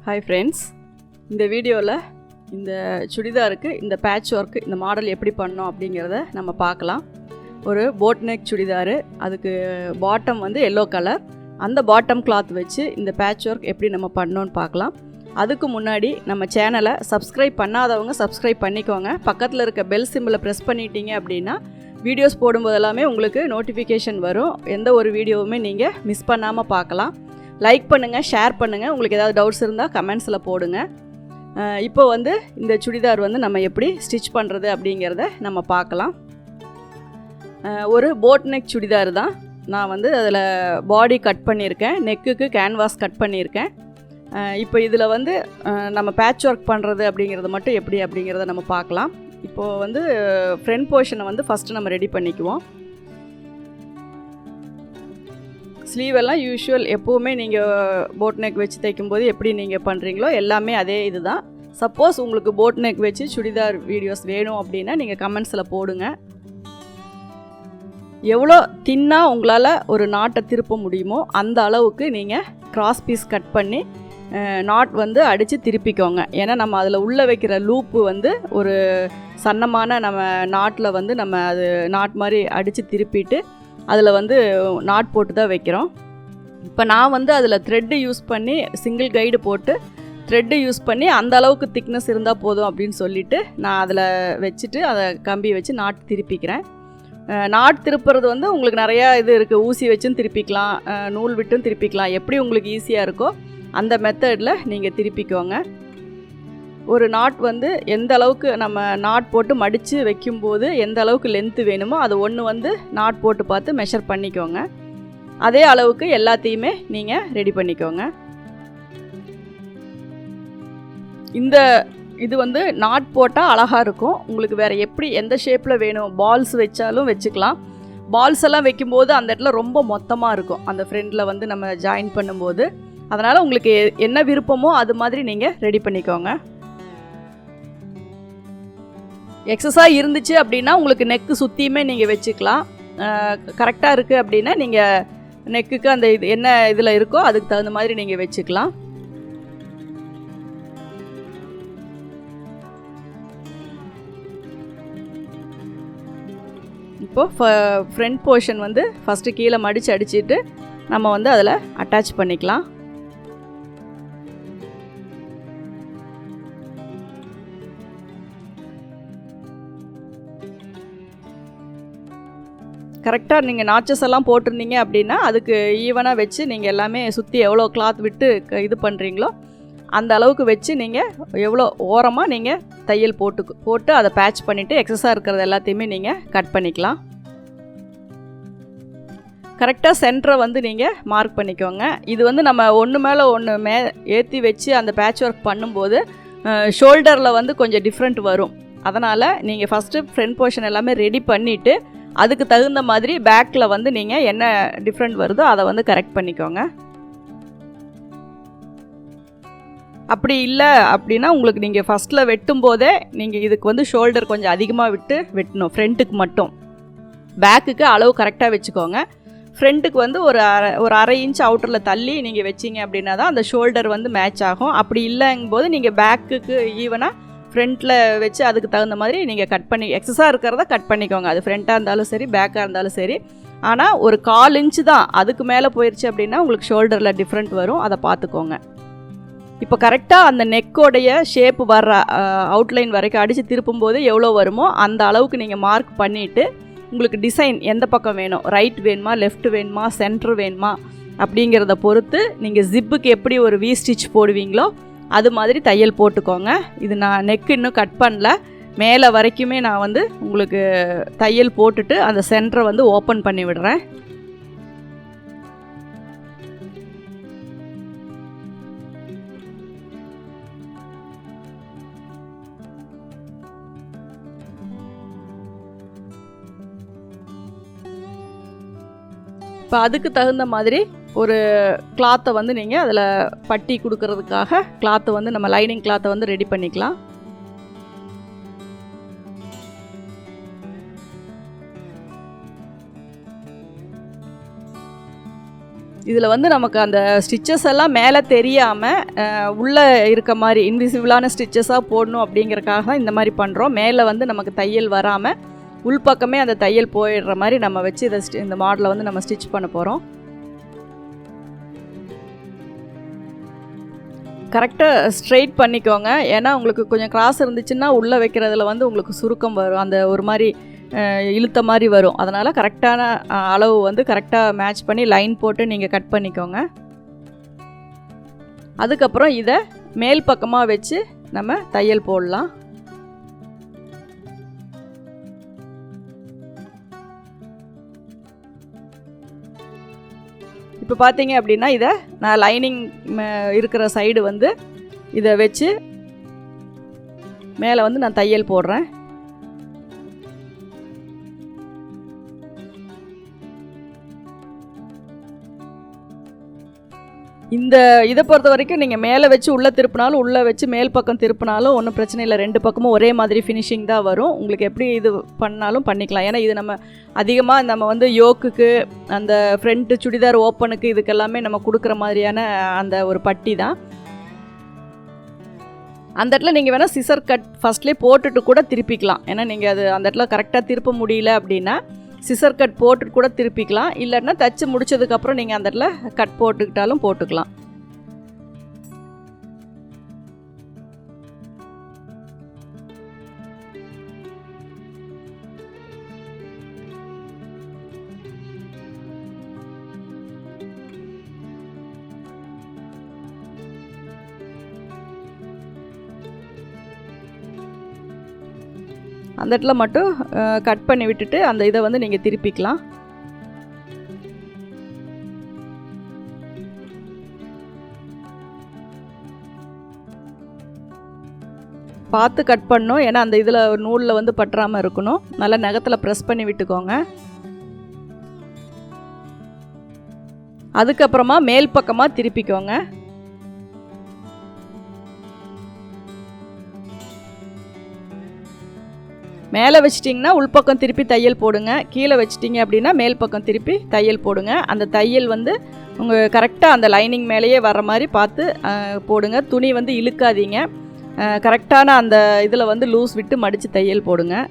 Hi friends, இந்த வீடியோவில் இந்த சுடிதாருக்கு இந்த பேட்ச் ஒர்க் இந்த மாடல் எப்படி பண்ணோம் அப்படிங்கிறத நம்ம பார்க்கலாம். ஒரு போட் நெக் சுடிதாரு, அதுக்கு பாட்டம் வந்து எல்லோ கலர், அந்த பாட்டம் கிளாத் வச்சு இந்த பேட்ச் ஒர்க் எப்படி நம்ம பண்ணோன்னு பார்க்கலாம். அதுக்கு முன்னாடி நம்ம சேனலை சப்ஸ்கிரைப் பண்ணாதவங்க சப்ஸ்கிரைப் பண்ணிக்கோங்க. பக்கத்தில் இருக்க பெல் சிம்பிளை ப்ரெஸ் பண்ணிட்டீங்க அப்படின்னா வீடியோஸ் போடும்போது எல்லாமே உங்களுக்கு நோட்டிஃபிகேஷன் வரும். எந்த ஒரு வீடியோவுமே நீங்கள் மிஸ் பண்ணாமல் பார்க்கலாம். லைக் பண்ணுங்கள், ஷேர் பண்ணுங்கள். உங்களுக்கு ஏதாவது டவுட்ஸ் இருந்தால் கமெண்ட்ஸில் போடுங்க. இப்போ வந்து இந்த சுடிதார் வந்து நம்ம எப்படி ஸ்டிச் பண்ணுறது அப்படிங்கிறத நம்ம பார்க்கலாம். ஒரு போட் நெக் சுடிதார் தான். நான் வந்து அதில் பாடி கட் பண்ணியிருக்கேன், நெக்குக்கு கேன்வாஸ் கட் பண்ணியிருக்கேன். இப்போ இதில் வந்து நம்ம பேட்ச் ஒர்க் பண்ணுறது அப்படிங்கிறது மட்டும் எப்படி அப்படிங்கிறத நம்ம பார்க்கலாம். இப்போது வந்து ஃப்ரண்ட் போர்ஷனை வந்து ஃபஸ்ட்டு நம்ம ரெடி பண்ணிக்குவோம். ஸ்லீவெல்லாம் யூஷுவல் எப்போவுமே நீங்கள் போட் நெக் வச்சு தைக்கும்போது எப்படி நீங்கள் பண்ணுறீங்களோ எல்லாமே அதே இது தான். சப்போஸ் உங்களுக்கு போட் நெக் வச்சு சுடிதார் வீடியோஸ் வேணும் அப்படின்னா நீங்கள் கமெண்ட்ஸில் போடுங்க. எவ்வளோ தின்னாக உங்களால் ஒரு நாட்டை திருப்ப முடியுமோ அந்த அளவுக்கு நீங்கள் கிராஸ் பீஸ் கட் பண்ணி நாட் வந்து அடித்து திருப்பிக்கோங்க. ஏன்னா நம்ம அதில் உள்ளே வைக்கிற லூப்பு வந்து ஒரு சன்னமான நம்ம நாட்டில் வந்து நம்ம அது நாட் மாதிரி அடித்து திருப்பிட்டு அதில் வந்து நாட் போட்டு தான் வைக்கிறோம். இப்போ நான் வந்து அதில் த்ரெட்டு யூஸ் பண்ணி சிங்கிள் கைடு போட்டு த்ரெட்டு யூஸ் பண்ணி அந்த அளவுக்கு திக்னஸ் இருந்தால் போதும் அப்படின்னு சொல்லிவிட்டு நான் அதில் வச்சுட்டு அதை கம்பி வச்சு நாட் திருப்பிக்கிறேன். நாட் திருப்புறது வந்து உங்களுக்கு நிறையா இது இருக்குது. ஊசி வச்சும் திருப்பிக்கலாம், நூல் விட்டும் திருப்பிக்கலாம். எப்படி உங்களுக்கு ஈஸியாக இருக்கோ அந்த மெத்தடில் நீங்கள் திருப்பிக்கோங்க. ஒரு நாட் வந்து எந்த அளவுக்கு நம்ம நாட் போட்டு மடித்து வைக்கும்போது எந்த அளவுக்கு லென்த்து வேணுமோ அது ஒன்று வந்து நாட் போட்டு பார்த்து மெஷர் பண்ணிக்கோங்க. அதே அளவுக்கு எல்லாத்தையுமே நீங்கள் ரெடி பண்ணிக்கோங்க. இந்த இது வந்து நாட் போட்டால் அழகாக இருக்கும். உங்களுக்கு வேறு எப்படி எந்த ஷேப்பில் வேணும், பால்ஸ் வச்சாலும் வச்சுக்கலாம். பால்ஸ் எல்லாம் வைக்கும்போது அந்த இடத்துல ரொம்ப மொத்தமாக இருக்கும் அந்த ஃப்ரெண்டில் வந்து நம்ம ஜாயின் பண்ணும்போது. அதனால் உங்களுக்கு என்ன விருப்பமோ அது மாதிரி நீங்கள் ரெடி பண்ணிக்கோங்க. எக்ஸஸாக இருந்துச்சு அப்படின்னா உங்களுக்கு நெக்கு சுற்றியுமே நீங்கள் வச்சுக்கலாம். கரெக்டாக இருக்குது அப்படின்னா நீங்கள் நெக்குக்கு அந்த இது என்ன இதில் இருக்கோ அதுக்கு தகுந்த மாதிரி நீங்கள் வச்சுக்கலாம். இப்போது ஃப்ரண்ட் போர்ஷன் வந்து ஃபஸ்ட்டு கீழே மடித்து அடிச்சுட்டு நம்ம வந்து அதில் அட்டாச் பண்ணிக்கலாம். கரெக்டாக நீங்கள் நாச்சஸ் எல்லாம் போட்டிருந்தீங்க அப்படின்னா அதுக்கு ஈவனாக வச்சு நீங்கள் எல்லாமே சுற்றி எவ்வளோ கிளாத் விட்டு இது பண்ணுறீங்களோ அந்த அளவுக்கு வச்சு நீங்கள் எவ்வளோ ஓரமாக நீங்கள் தையல் போட்டு அதை பேட்ச் பண்ணிவிட்டு எக்ஸஸாக இருக்கிறது எல்லாத்தையுமே நீங்கள் கட் பண்ணிக்கலாம். கரெக்டாக சென்டரை வந்து நீங்கள் மார்க் பண்ணிக்கோங்க. இது வந்து நம்ம ஒன்று மேலே ஒன்று ஏற்றி வச்சு அந்த பேட்ச் ஒர்க் பண்ணும்போது ஷோல்டரில் வந்து கொஞ்சம் டிஃப்ரெண்ட் வரும். அதனால் நீங்கள் ஃபஸ்ட்டு ஃப்ரண்ட் போர்ஷன் எல்லாமே ரெடி பண்ணிவிட்டு அதுக்கு தகுந்த மாதிரி பேக்கில் வந்து நீங்கள் என்ன டிஃப்ரெண்ட் வருதோ அதை வந்து கரெக்ட் பண்ணிக்கோங்க. அப்படி இல்லை அப்படின்னா உங்களுக்கு நீங்கள் ஃபஸ்ட்டில் வெட்டும் போதே நீங்கள் இதுக்கு வந்து ஷோல்டர் கொஞ்சம் அதிகமாக விட்டு வெட்டணும். ஃப்ரண்ட்டுக்கு மட்டும், பேக்குக்கு அளவு கரெக்டாக வச்சுக்கோங்க. ஃப்ரண்ட்டுக்கு வந்து ஒரு அரை இன்ச் அவுட்டரில் தள்ளி நீங்கள் வச்சிங்க அப்படின்னா தான் அந்த ஷோல்டர் வந்து மேட்ச் ஆகும். அப்படி இல்லைங்கும்போது நீங்கள் பேக்குக்கு ஈவனாக ஃப்ரண்ட்டில் வச்சு அதுக்கு தகுந்த மாதிரி நீங்கள் கட் பண்ணி எக்ஸஸாக இருக்கிறத கட் பண்ணிக்கோங்க. அது ஃப்ரண்ட்டாக இருந்தாலும் சரி, பேக்காக இருந்தாலும் சரி. ஆனால் ஒரு 1/4 இன்ச்சு தான், அதுக்கு மேலே போயிடுச்சு அப்படின்னா உங்களுக்கு ஷோல்டரில் டிஃப்ரெண்ட் வரும். அதை பார்த்துக்கோங்க. இப்போ கரெக்டாக அந்த நெக்கோடைய ஷேப் வர்ற அவுட்லைன் வரைக்கும் அடித்து திருப்பும்போது எவ்வளோ வருமோ அந்த அளவுக்கு நீங்கள் மார்க் பண்ணிவிட்டு உங்களுக்கு டிசைன் எந்த பக்கம் வேணும், ரைட் வேணுமா, லெஃப்ட் வேணுமா, சென்டர் வேணுமா அப்படிங்கிறத பொறுத்து நீங்கள் ஜிப்புக்கு எப்படி ஒரு வி ஸ்டிச் போடுவீங்களோ அது மாதிரி தையல் போட்டுக்கோங்க. இது நான் நெக்கு இன்னும் கட் பண்ணல, மேலே வரைக்குமே நான் வந்து உங்களுக்கு தையல் போட்டுட்டு அந்த சென்டரை வந்து ஓப்பன் பண்ணி விடுறேன். இப்போ அதுக்கு தகுந்த மாதிரி ஒரு கிளாத்தை வந்து நீங்கள் அதில் பட்டி கொடுக்கறதுக்காக கிளாத்தை வந்து நம்ம லைனிங் கிளாத்தை வந்து ரெடி பண்ணிக்கலாம். இதில் வந்து நமக்கு அந்த ஸ்டிச்சஸ் எல்லாம் மேலே தெரியாமல் உள்ளே இருக்க மாதிரி இன்விசிபிளான ஸ்டிச்சஸாக போடணும் அப்படிங்கிறக்காக தான் இந்த மாதிரி பண்ணுறோம். மேலே வந்து நமக்கு தையல் வராமல் உள்பக்கமே அந்த தையல் போயிடுற மாதிரி நம்ம வச்சு இந்த மாடலை வந்து நம்ம ஸ்டிச் பண்ண போகிறோம். கரெக்டாக ஸ்ட்ரெயிட் பண்ணிக்கோங்க. ஏன்னா உங்களுக்கு கொஞ்சம் கிராஸ் இருந்துச்சுன்னா உள்ளே வைக்கிறதுல வந்து உங்களுக்கு சுருக்கம் வரும், அந்த ஒரு மாதிரி இழுத்த மாதிரி வரும். அதனால் கரெக்டான அளவு வந்து கரெக்டாக மேட்ச் பண்ணி லைன் போட்டு நீங்கள் கட் பண்ணிக்கோங்க. அதுக்கப்புறம் இதை மேல் பக்கமாக வச்சு நம்ம தையல் போடலாம். இப்போ பார்த்தீங்க அப்படின்னா இதை நான் லைனிங் இருக்கிற சைடு வந்து இதை வச்சு மேலே வந்து நான் தையல் போடுறேன். இதை பொறுத்த வரைக்கும் நீங்கள் மேலே வச்சு உள்ளே திருப்பினாலும் உள்ளே வச்சு மேல் பக்கம் திருப்பினாலும் ஒன்றும் பிரச்சனை இல்லை. 2 பக்கமும் ஒரே மாதிரி ஃபினிஷிங் தான் வரும். உங்களுக்கு எப்படி இது பண்ணாலும் பண்ணிக்கலாம். ஏன்னா இது நம்ம அதிகமாக நம்ம வந்து யோக்குக்கு அந்த ஃப்ரண்ட்டு சுடிதார் ஓப்பனுக்கு இதுக்கெல்லாமே நம்ம கொடுக்குற மாதிரியான அந்த ஒரு பட்டி தான். அந்த இடத்துல நீங்கள் வேணால் சிசர் கட் ஃபஸ்ட்லேயே போட்டுட்டு கூட திருப்பிக்கலாம். ஏன்னா நீங்கள் அது அந்த இடத்துல கரெக்டாக திருப்ப முடியல அப்படின்னா சிசர் கட் போட்டு கூட திருப்பிக்கலாம். இல்லைன்னா தச்சு முடிச்சதுக்கப்புறம் நீங்கள் அந்த இடத்துல கட் போட்டுக்கிட்டாலும் போட்டுக்கலாம். அந்த இடத்துல மட்டும் கட் பண்ணி விட்டுட்டு அந்த இதை வந்து நீங்கள் திருப்பிக்கலாம். பார்த்து கட் பண்ணணும். ஏன்னா அந்த இதில் நூலில் வந்து பற்றாமல் இருக்கணும். நல்லா நகத்தில் ப்ரெஸ் பண்ணி விட்டுக்கோங்க. அதுக்கப்புறமா மேல் பக்கமாக திருப்பிக்கோங்க. மேலே வச்சிட்டிங்கன்னா உள்பக்கம் திருப்பி தையல் போடுங்க. கீழே வச்சிட்டிங்க அப்படின்னா மேல் பக்கம் திருப்பி தையல் போடுங்க. அந்த தையல் வந்து உங்கள் கரெக்டாக அந்த லைனிங் மேலேயே வர மாதிரி பார்த்து போடுங்க. துணி வந்து இழுக்காதீங்க. கரெக்டான அந்த இதில் வந்து லூஸ் விட்டு மடித்து தையல் போடுங்க.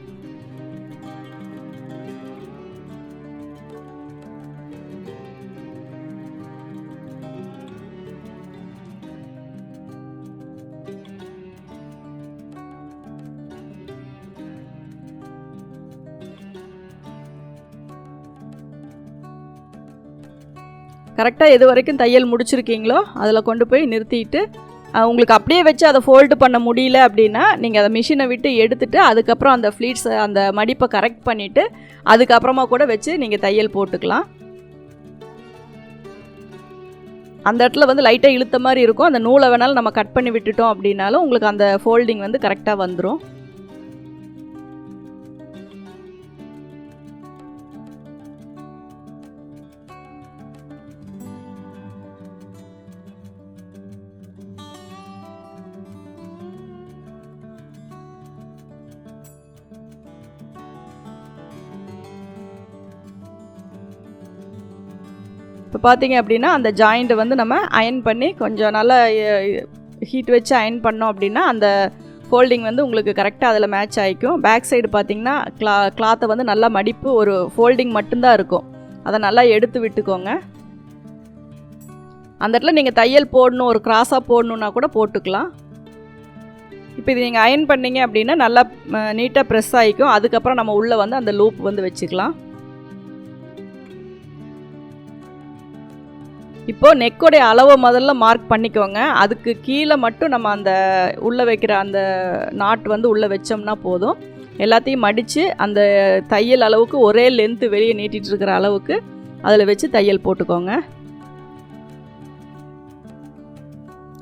கரெக்டாக எது வரைக்கும் தையல் முடிச்சிருக்கீங்களோ அதில் கொண்டு போய் நிறுத்திட்டு உங்களுக்கு அப்படியே வச்சு அதை ஃபோல்டு பண்ண முடியல அப்படின்னா நீங்கள் அதை மிஷினை விட்டு எடுத்துகிட்டு அதுக்கப்புறம் அந்த ஃப்ளீட்ஸை அந்த மடிப்பை கரெக்ட் பண்ணிவிட்டு அதுக்கப்புறமா கூட வச்சு நீங்கள் தையல் போட்டுக்கலாம். அந்த இடத்துல வந்து லைட்டாக இழுத்த மாதிரி இருக்கும். அந்த நூலை வேணாலும் நம்ம கட் பண்ணி விட்டுட்டோம் அப்படின்னாலும் உங்களுக்கு அந்த ஃபோல்டிங் வந்து கரெக்டாக வந்துடும். இப்போ பார்த்தீங்க அப்படின்னா அந்த ஜாயிண்ட்டை வந்து நம்ம அயன் பண்ணி கொஞ்சம் நல்லா ஹீட் வச்சு அயன் பண்ணோம் அப்படின்னா அந்த ஃபோல்டிங் வந்து உங்களுக்கு கரெக்டாக அதில் மேட்ச் ஆகிக்கும். பேக் சைடு பார்த்திங்கன்னா கிளாத்தை வந்து நல்லா மடிப்பு ஒரு ஃபோல்டிங் மட்டும்தான் இருக்கும். அதை நல்லா எடுத்து விட்டுக்கோங்க. அந்த இடத்துல நீங்கள் தையல் போடணும், ஒரு கிராஸாக போடணுன்னா கூட போட்டுக்கலாம். இப்போ இது நீங்கள் அயன் பண்ணிங்க அப்படின்னா நல்லா நீட்டாக ப்ரெஸ் ஆகிக்கும். அதுக்கப்புறம் நம்ம உள்ளே வந்து அந்த லூப் வந்து வச்சுக்கலாம். இப்போது நெக்கோடைய அளவை முதல்ல மார்க் பண்ணிக்கோங்க. அதுக்கு கீழே மட்டும் நம்ம அந்த உள்ளே வைக்கிற அந்த நாட் வந்து உள்ளே வச்சோம்னா போதும். எல்லாத்தையும் மடித்து அந்த தையல் அளவுக்கு ஒரே லென்த்து வெளியே நீட்டிகிட்டு இருக்கிற அளவுக்கு அதில் வச்சு தையல் போட்டுக்கோங்க.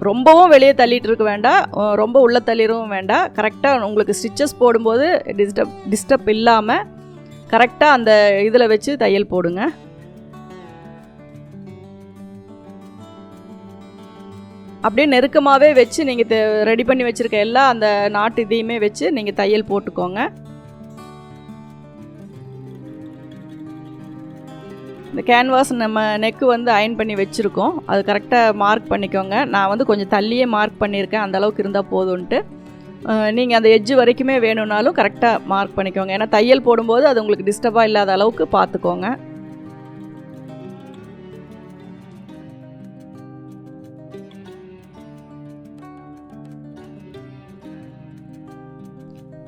ரொம்பவும் வெளியே தள்ளிட்டு இருக்க வேண்டாம், ரொம்ப உள்ளே தள்ளிடவும் வேண்டாம். கரெக்டாக உங்களுக்கு ஸ்டிச்சஸ் போடும்போது டிஸ்டர்ப் இல்லாமல் கரெக்டாக அந்த இதில் வச்சு தையல் போடுங்க. அப்படியே நெருக்கமாகவே வச்சு நீங்கள் ரெடி பண்ணி வச்சுருக்க எல்லா அந்த நாட்டு இதையுமே வச்சு நீங்கள் தையல் போட்டுக்கோங்க. இந்த கேன்வாஸ் நம்ம நெக்கு வந்து அயன் பண்ணி வச்சுருக்கோம். அது கரெக்டாக மார்க் பண்ணிக்கோங்க. நான் வந்து கொஞ்சம் தள்ளியே மார்க் பண்ணியிருக்கேன், அந்தளவுக்கு இருந்தால் போதும்ன்ட்டு. நீங்கள் அந்த எட்ஜு வரைக்குமே வேணும்னாலும் கரெக்டாக மார்க் பண்ணிக்கோங்க. ஏன்னா தையல் போடும்போது அது உங்களுக்கு டிஸ்டர்பாக இல்லாத அளவுக்கு பார்த்துக்கோங்க.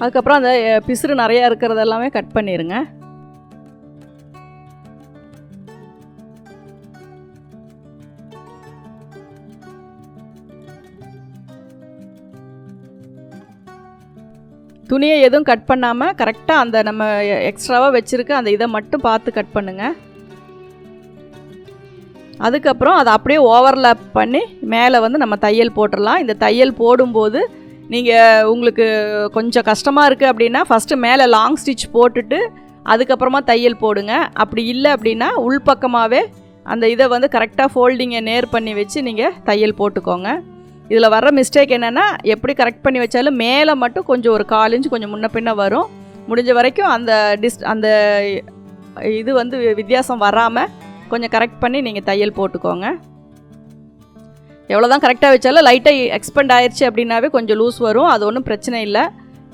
அதுக்கப்புறம் அந்த பிசுறு நிறையா இருக்கிறதெல்லாமே கட் பண்ணிடுங்க. துணியை எதுவும் கட் பண்ணாமல் கரெக்டாக அந்த நம்ம எக்ஸ்ட்ராவாக வச்சுருக்க அந்த இதை மட்டும் பார்த்து கட் பண்ணுங்கள். அதுக்கப்புறம் அதை அப்படியே ஓவர்லேப் பண்ணி மேலே வந்து நம்ம தையல் போட்டுடலாம். இந்த தையல் போடும்போது நீங்கள் உங்களுக்கு கொஞ்சம் கஷ்டமாக இருக்குது அப்படின்னா ஃபஸ்ட்டு மேலே லாங் ஸ்டிச் போட்டுட்டு அதுக்கப்புறமா தையல் போடுங்க. அப்படி இல்லை அப்படின்னா உள்பக்கமாகவே அந்த இதை வந்து கரெக்டாக ஃபோல்டிங்கை நேர் பண்ணி வச்சு நீங்கள் தையல் போட்டுக்கோங்க. இதில் வர்ற மிஸ்டேக் என்னென்னா, எப்படி கரெக்ட் பண்ணி வச்சாலும் மேலே மட்டும் கொஞ்சம் ஒரு 1/4 இன்ச் கொஞ்சம் முன்ன பின்ன வரும். முடிஞ்ச வரைக்கும் அந்த இது வந்து வித்தியாசம் வராமல் கொஞ்சம் கரெக்ட் பண்ணி நீங்கள் தையல் போட்டுக்கோங்க. எவ்வளோ தான் கரெக்டாக வச்சாலும் லைட்டாக எக்ஸ்பெண்ட் ஆயிடுச்சு அப்படின்னாவே கொஞ்சம் லூஸ் வரும். அது ஒன்றும் பிரச்சனை இல்லை.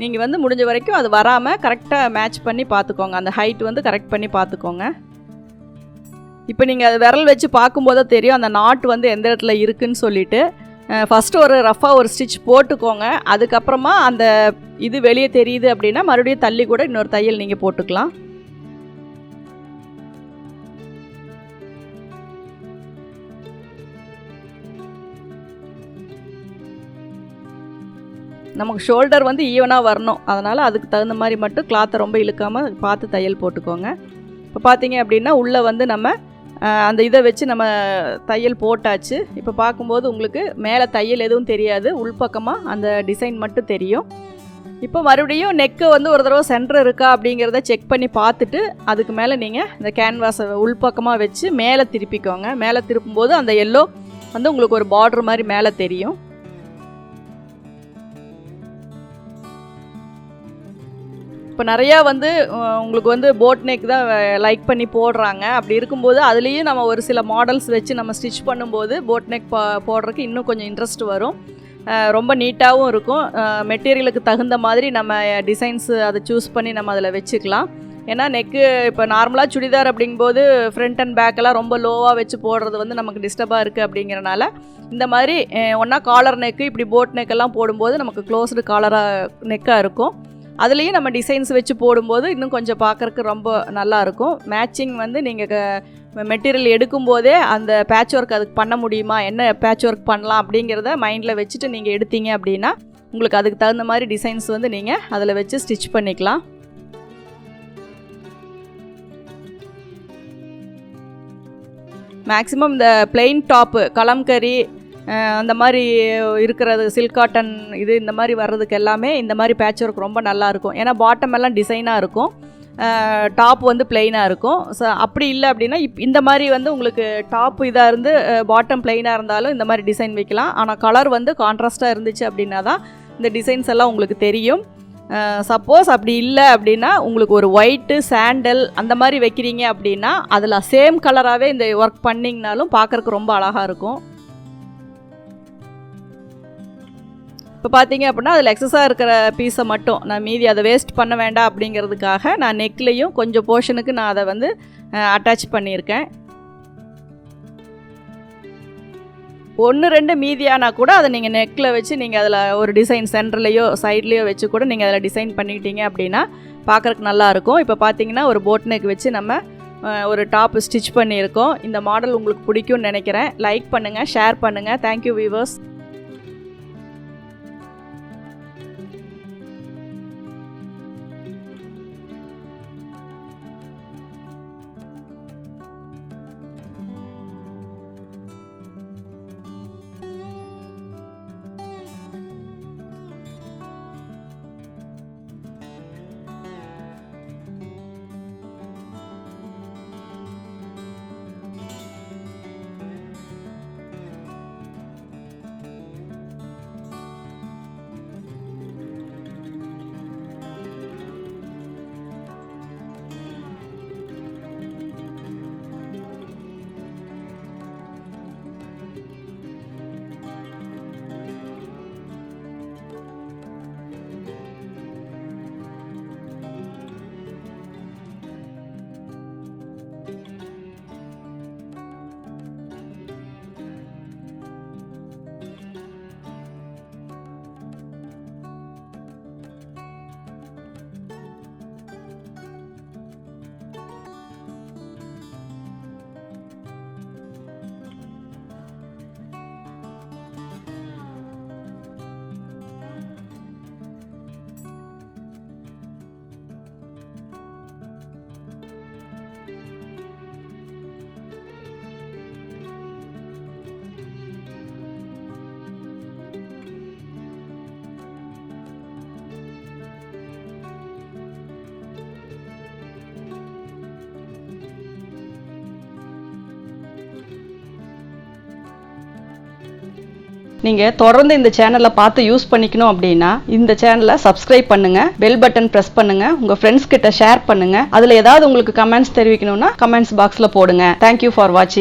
நீங்கள் வந்து முடிஞ்ச வரைக்கும் அது வராமல் கரெக்டாக மேட்ச் பண்ணி பார்த்துக்கோங்க. அந்த ஹைட் வந்து கரெக்ட் பண்ணி பார்த்துக்கோங்க. இப்போ நீங்கள் அது விரல் வச்சு பார்க்கும்போது தெரியும் அந்த நாட் வந்து எந்த இடத்துல இருக்குதுன்னு சொல்லிவிட்டு. ஃபஸ்ட்டு ஒரு ரஃபாக ஒரு ஸ்டிச் போட்டுக்கோங்க. அதுக்கப்புறமா அந்த இது வெளியே தெரியுது அப்படின்னா மறுபடியும் தள்ளி கூட இன்னொரு தையல் நீங்கள் போட்டுக்கலாம். நமக்கு ஷோல்டர் வந்து ஈவனாக வரணும். அதனால் அதுக்கு தகுந்த மாதிரி மட்டும் கிளாத்தை ரொம்ப இழுக்காமல் பார்த்து தையல் போட்டுக்கோங்க. இப்போ பார்த்தீங்க அப்படின்னா உள்ளே வந்து நம்ம அந்த இதை வச்சு நம்ம தையல் போட்டாச்சு. இப்போ பார்க்கும்போது உங்களுக்கு மேலே தையல் எதுவும் தெரியாது, உள்பக்கமாக அந்த டிசைன் மட்டும் தெரியும். இப்போ மறுபடியும் நெக்கு வந்து ஒரு தடவை சென்டர் இருக்கா அப்படிங்கிறத செக் பண்ணி பார்த்துட்டு அதுக்கு மேலே நீங்கள் இந்த கேன்வாஸை உள்பக்கமாக வச்சு மேலே திருப்பிக்கோங்க. மேலே திருப்பும்போது அந்த எல்லோ வந்து உங்களுக்கு ஒரு பார்டர் மாதிரி மேலே தெரியும். இப்போ நிறையா வந்து உங்களுக்கு வந்து போட் நெக் தான் லைக் பண்ணி போடுறாங்க. அப்படி இருக்கும்போது அதுலேயும் நம்ம ஒரு சில மாடல்ஸ் வச்சு நம்ம ஸ்டிச் பண்ணும்போது போட் நெக் போடுறதுக்கு இன்னும் கொஞ்சம் இன்ட்ரெஸ்ட் வரும். ரொம்ப நீட்டாகவும் இருக்கும். மெட்டீரியலுக்கு தகுந்த மாதிரி நம்ம டிசைன்ஸு அதை சூஸ் பண்ணி நம்ம அதில் வச்சுக்கலாம். ஏன்னா நெக்கு இப்போ நார்மலாக சுடிதார் அப்படிங்கும்போது ஃப்ரண்ட் அண்ட் பேக்கெல்லாம் ரொம்ப லோவாக வச்சு போடுறது வந்து நமக்கு டிஸ்டர்பாக இருக்குது. அப்படிங்கிறனால இந்த மாதிரி ஒன்றா காலர் நெக்கு இப்படி போட் நெக்கெல்லாம் போடும்போது நமக்கு க்ளோஸ்டு காலராக நெக்காக இருக்கும். அதுலேயும் நம்ம டிசைன்ஸ் வச்சு போடும்போது இன்னும் கொஞ்சம் பார்க்குறக்கு ரொம்ப நல்லாயிருக்கும். மேட்சிங் வந்து நீங்கள் மெட்டீரியல் எடுக்கும்போதே அந்த பேட்ச் ஒர்க் அதுக்கு பண்ண முடியுமா, என்ன பேட்ச் ஒர்க் பண்ணலாம் அப்படிங்கிறத மைண்டில் வச்சுட்டு நீங்கள் எடுத்தீங்க அப்படின்னா உங்களுக்கு அதுக்கு தகுந்த மாதிரி டிசைன்ஸ் வந்து நீங்கள் அதில் வச்சு ஸ்டிச் பண்ணிக்கலாம். மேக்ஸிமம் இந்த பிளெயின் டாப்பு கலம்கரி அந்த மாதிரி இருக்கிறது சில்க் காட்டன் இது இந்த மாதிரி வர்றதுக்கு எல்லாமே இந்த மாதிரி பேட்ச் ஒர்க் ரொம்ப நல்லாயிருக்கும். ஏன்னா பாட்டம் எல்லாம் டிசைனாக இருக்கும், டாப் வந்து பிளெயினாக இருக்கும். ஸோ அப்படி இல்லை அப்படின்னா இந்த மாதிரி வந்து உங்களுக்கு டாப் இதாக இருந்து பாட்டம் பிளெயினாக இருந்தாலும் இந்த மாதிரி டிசைன் வைக்கலாம். ஆனால் கலர் வந்து கான்ட்ராஸ்ட்டாக இருந்துச்சு அப்படின்னா தான் இந்த டிசைன்ஸ் எல்லாம் உங்களுக்கு தெரியும். சப்போஸ் அப்படி இல்லை அப்படின்னா உங்களுக்கு ஒரு ஒயிட்டு சாண்டல் அந்த மாதிரி வைக்கிறீங்க அப்படின்னா அதில் சேம் கலராகவே இந்த ஒர்க் பண்ணிங்கனாலும் பார்க்குறக்கு ரொம்ப அழகாக இருக்கும். இப்போ பார்த்தீங்க அப்படின்னா அதில் எக்ஸஸாக இருக்கிற பீஸை மட்டும் நான் மீதி அதை வேஸ்ட் பண்ண வேண்டாம் அப்படிங்கிறதுக்காக நான் நெக்லேயும் கொஞ்சம் போர்ஷனுக்கு நான் அதை வந்து அட்டாச் பண்ணியிருக்கேன். 1-2 மீதியானா கூட அதை நீங்கள் நெக்கில் வச்சு நீங்கள் அதில் ஒரு டிசைன் சென்டர்லேயோ சைட்லேயோ வச்சு கூட நீங்கள் அதில் டிசைன் பண்ணிக்கிட்டீங்க அப்படின்னா பார்க்குறக்கு நல்லாயிருக்கும். இப்போ பார்த்தீங்கன்னா ஒரு போட் நெக் வச்சு நம்ம ஒரு டாப் ஸ்டிச் பண்ணியிருக்கோம். இந்த மாடல் உங்களுக்கு பிடிக்கும்னு நினைக்கிறேன். லைக் பண்ணுங்கள், ஷேர் பண்ணுங்கள். Thank you viewers. நீங்கள் தொடர்ந்து இந்த சேனலை பார்த்து யூஸ் பண்ணிக்கணும் அப்படின்னா இந்த சேனலை சப்ஸ்கிரைப் பண்ணுங்கள், பெல் பட்டன் ப்ரெஸ் பண்ணுங்கள், உங்கள் ஃப்ரெண்ட்ஸ் கிட்ட ஷேர் பண்ணுங்கள். அதில் ஏதாவது உங்களுக்கு கமெண்ட்ஸ் தெரிவிக்கணும்னா கமெண்ட்ஸ் பாக்ஸில் போடுங்க. தேங்க்யூ ஃபார் வாட்சிங்.